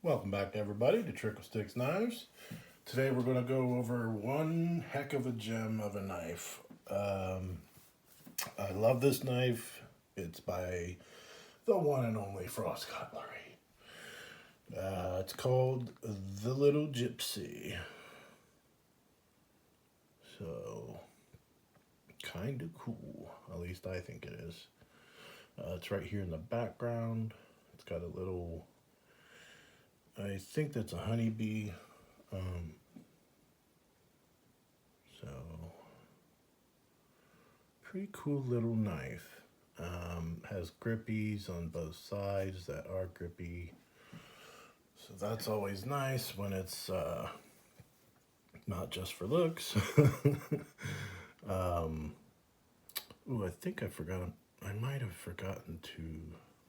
Welcome back, everybody, to Trickle Sticks Knives. Today we're going to go over one heck of a gem of a knife. I love this knife. It's by the one and only Frost Cutlery. It's called the Little Gypsy. So, kind of cool. At least I think it is. It's right here in the background. It's got a little, I think that's a honeybee. So, pretty cool little knife. Has grippies on both sides that are grippy. So that's always nice when it's not just for looks. Ooh, I think I forgot. I might have forgotten to.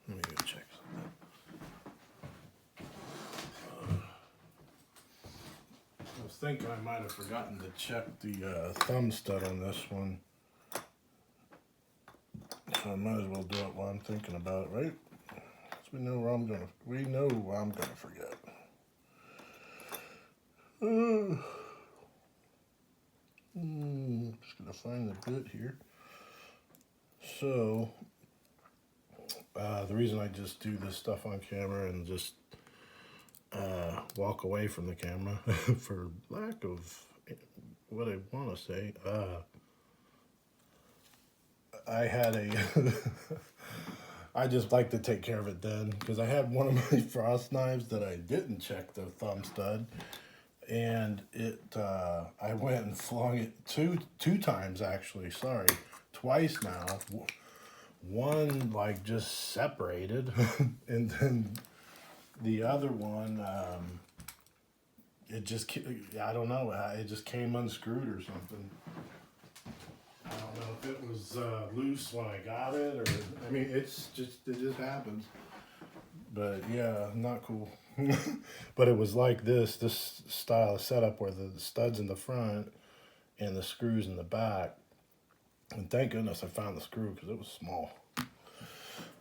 Let me go check something. I was thinking I might have forgotten to check the thumb stud on this one. So I might as well do it while I'm thinking about it, right? So we know I'm gonna forget. Just gonna find the bit here. So the reason I just do this stuff on camera and just walk away from the camera for lack of what I want to say, I had a I just like to take care of it then because I had one of my frost knives that I didn't check the thumb stud, and I went and flung it two times actually. Sorry, twice now. One like just separated, and then the other one it just I don't know, it just came unscrewed or something. I don't know if it was loose when I got it, or I mean, it just happens. But yeah, not cool. But it was like this style of setup where the studs in the front and the screws in the back. And thank goodness I found the screw because it was small.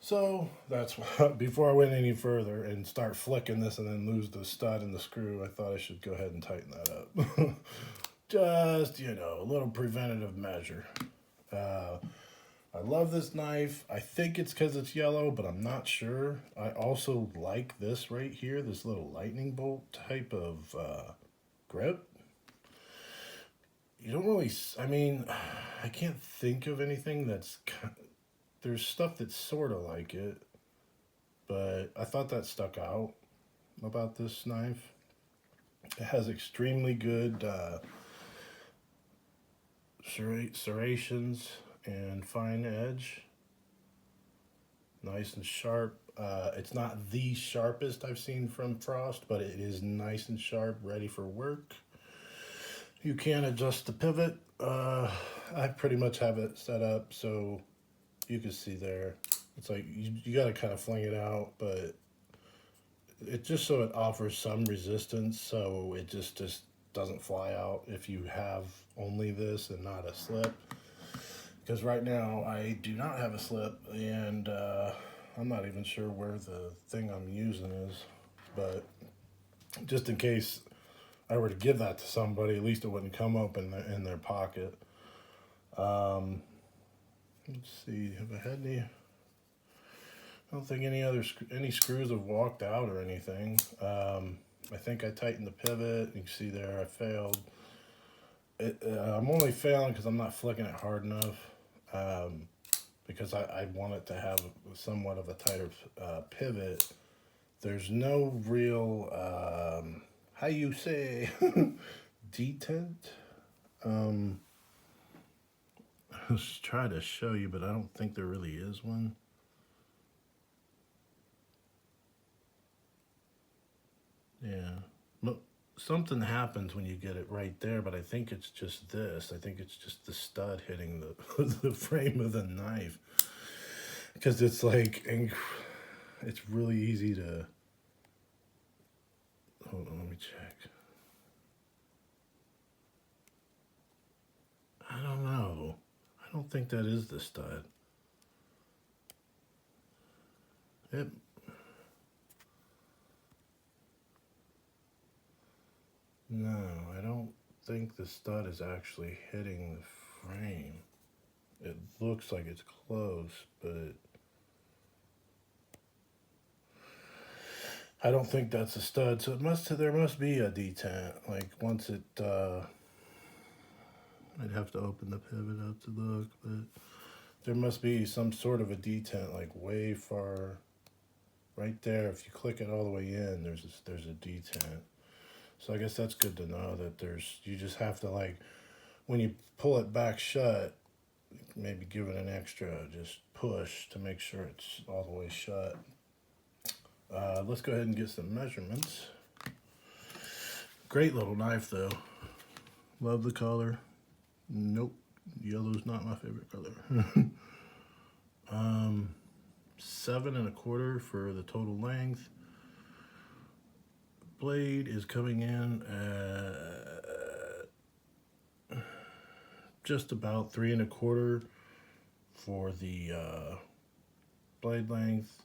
So that's what, before I went any further and start flicking this and then lose the stud and the screw, I thought I should go ahead and tighten that up. Just, a little preventative measure. I love this knife. I think it's because it's yellow, but I'm not sure. I also like this right here, this little lightning bolt type of grip. You don't really, I mean, I can't think of anything there's stuff that's sort of like it, but I thought that stuck out about this knife. It has extremely good serrations and fine edge. Nice and sharp. It's not the sharpest I've seen from Frost, but it is nice and sharp, ready for work. You can adjust the pivot. I pretty much have it set up so you can see there. It's like you got to kind of fling it out, but it just so it offers some resistance, so it just doesn't fly out if you have only this and not a slip. Because right now I do not have a slip, and I'm not even sure where the thing I'm using is. But just in case I were to give that to somebody, at least it wouldn't come up in their pocket. Let's see, have I had any? I don't think any screws have walked out or anything. I think I tightened the pivot. You can see there I failed. I'm only failing because I'm not flicking it hard enough. Because I want it to have somewhat of a tighter pivot. There's no real, how you say, detent. Let's try to show you, but I don't think there really is one. Yeah. Look, something happens when you get it right there, but I think it's just this. I think it's just the stud hitting the the frame of the knife. Because it's like, it's really easy to, hold on, let me check. I don't know. I don't think that is the stud. It No, I don't think the stud is actually hitting the frame. It looks like it's close, but I don't think that's a stud. So there must be a detent. Like once it I'd have to open the pivot up to look, but there must be some sort of a detent like way far right there. If you click it all the way in, there's a detent. So I guess that's good to know that you just have to like when you pull it back shut, maybe give it an extra just push to make sure it's all the way shut. Let's go ahead and get some measurements. Great little knife though. Love the color. Nope, yellow's not my favorite color. 7 1/4 for the total length. Blade is coming in at just about 3 1/4 for the blade length.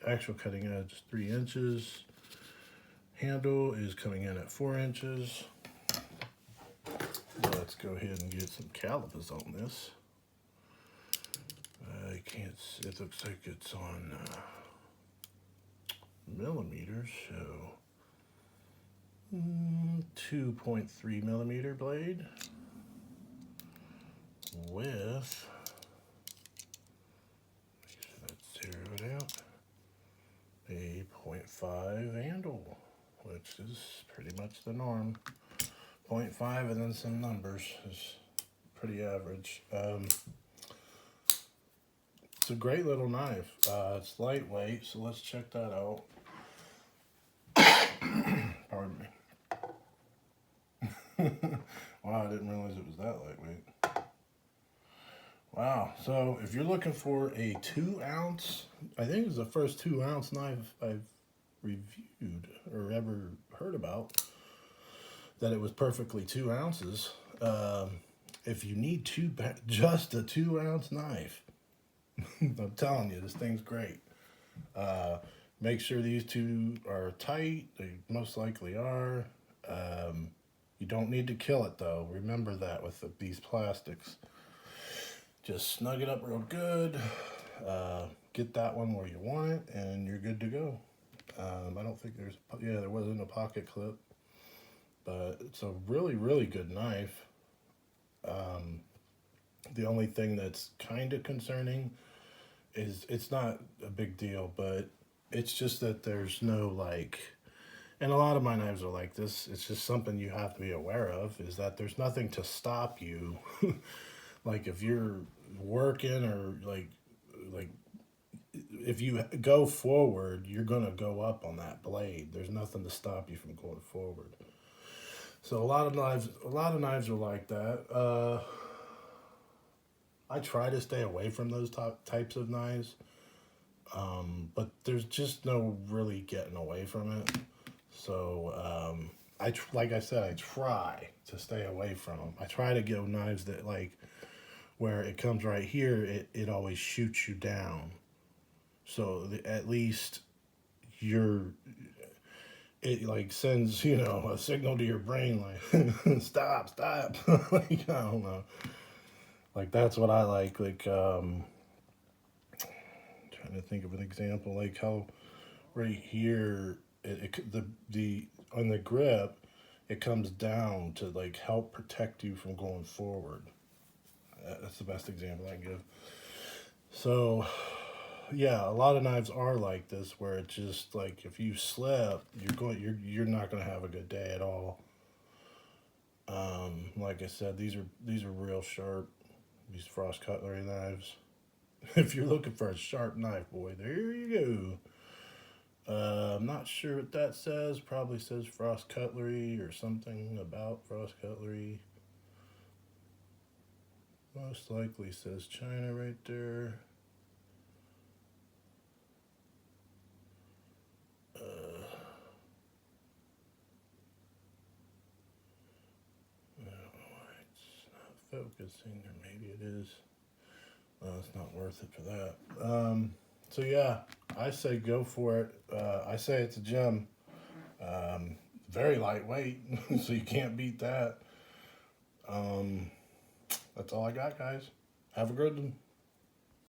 Actual cutting edge is 3 inches. Handle is coming in at 4 inches. Let's go ahead and get some calipers on this. I can't see, it looks like it's on millimeters, so 2.3 millimeter blade with, make sure that's zeroed out, a 0.5 handle, which is pretty much the norm. 0.5 and then some numbers is pretty average. It's a great little knife. It's lightweight, so let's check that out. Pardon me. Wow, I didn't realize it was that lightweight. Wow, so if you're looking for a 2-ounce, I think it's the first 2-ounce knife I've reviewed or ever heard about, that it was perfectly 2 ounces. If you need just a 2-ounce knife, I'm telling you, this thing's great. Make sure these two are tight. They most likely are. You don't need to kill it though. Remember that with these plastics. Just snug it up real good. Get that one where you want it, and you're good to go. I don't think there wasn't a pocket clip, but it's a really, really good knife. The only thing that's kind of concerning is it's not a big deal, but it's just that there's no like, and a lot of my knives are like this, it's just something you have to be aware of, is that there's nothing to stop you. Like if you're working or like if you go forward, you're gonna go up on that blade. There's nothing to stop you from going forward. So a lot of knives are like that. I try to stay away from those types of knives, but there's just no really getting away from it. So like I said, I try to stay away from them. I try to go knives that like where it comes right here, it always shoots you down. So at least it like sends, a signal to your brain like stop. Like I don't know. Like that's what I like. Like trying to think of an example, like how right here the on the grip it comes down to like help protect you from going forward. That's the best example I can give. So yeah, a lot of knives are like this, where it's just like if you slip, you're not gonna have a good day at all. Like I said, these are real sharp. These Frost cutlery knives. If you're looking for a sharp knife, boy, there you go. I'm not sure what that says. Probably says Frost Cutlery or something about Frost Cutlery. Most likely says China right there. I don't know why it's not focusing, or maybe it is. Well, it's not worth it for that. So yeah, I say go for it. I say it's a gem. very lightweight, so you can't beat that. That's all I got, guys. Have a good one.